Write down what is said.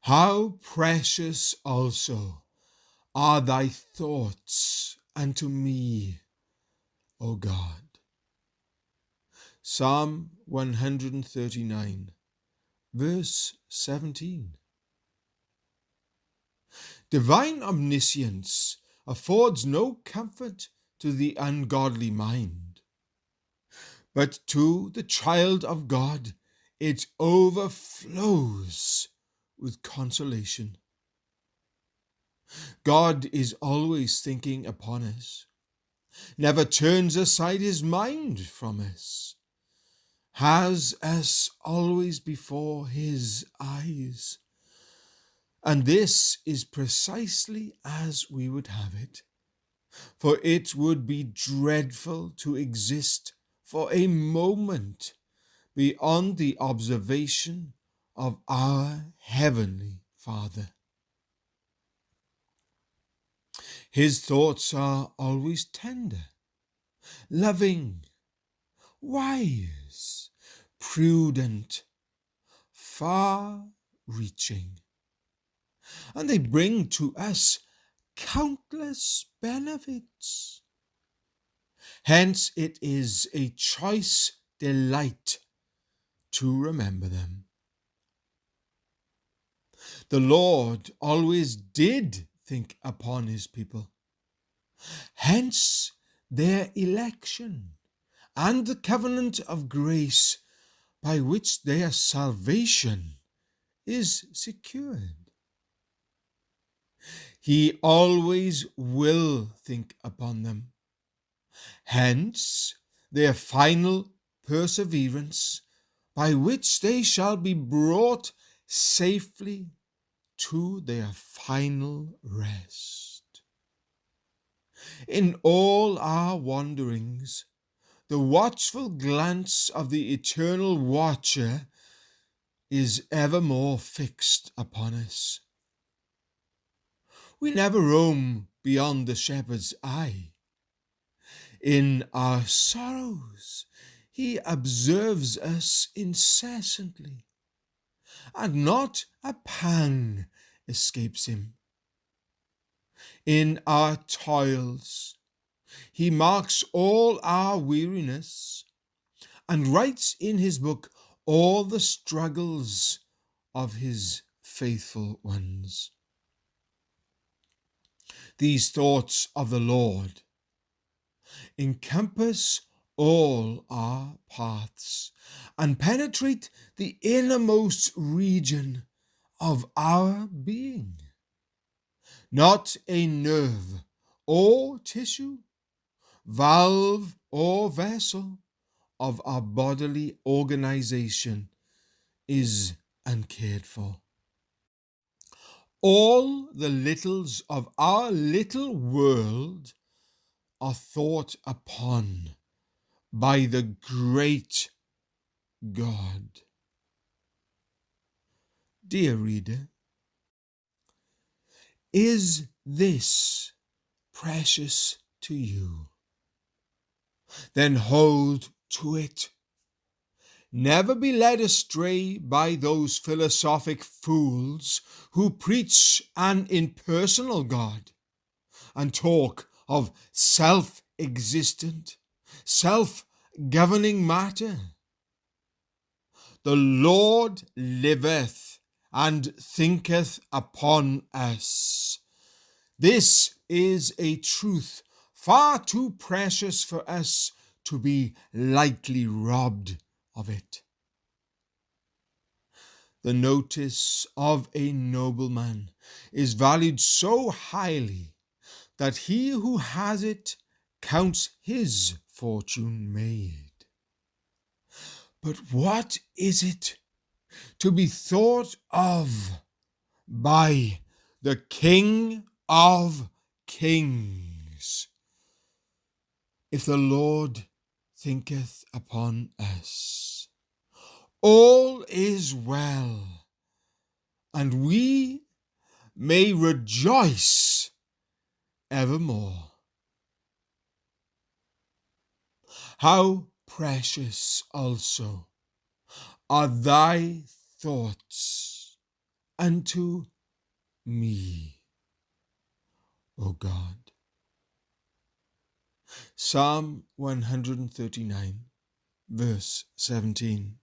How precious also are thy thoughts unto me, O God. Psalm 139, verse 17. Divine omniscience affords no comfort to the ungodly mind, but to the child of God it overflows with consolation. God is always thinking upon us, never turns aside his mind from us, has us always before his eyes. And this is precisely as we would have it, for it would be dreadful to exist for a moment beyond the observation of our Heavenly Father. His thoughts are always tender, loving, wise, prudent, far-reaching, and they bring to us countless benefits. Hence it is a choice delight to remember them. The Lord always did think upon his people. Hence their election and the covenant of grace by which their salvation is secured. He always will think upon them. Hence their final perseverance, by which they shall be brought safely to their final rest. In all our wanderings, the watchful glance of the eternal watcher is evermore fixed upon us. We never roam beyond the shepherd's eye. In our sorrows, he observes us incessantly, and not a pang escapes him. In our toils, he marks all our weariness, and writes in his book all the struggles of his faithful ones. These thoughts of the Lord encompass all our paths and penetrate the innermost region of our being. Not a nerve or tissue, valve or vessel of our bodily organization is uncared for. All the littles of our little world are thought upon by the great God. Dear reader, is this precious to you? Then hold to it. Never be led astray by those philosophic fools who preach an impersonal God and talk of self-existent, self-governing matter. The Lord liveth and thinketh upon us. This is a truth far too precious for us to be lightly robbed of it. The notice of a nobleman is valued so highly that he who has it counts his fortune made. But what is it to be thought of by the King of Kings, if the Lord thinketh upon us? All is well, and we may rejoice evermore. How precious also are thy thoughts unto me, O God. Psalm 139, verse 17.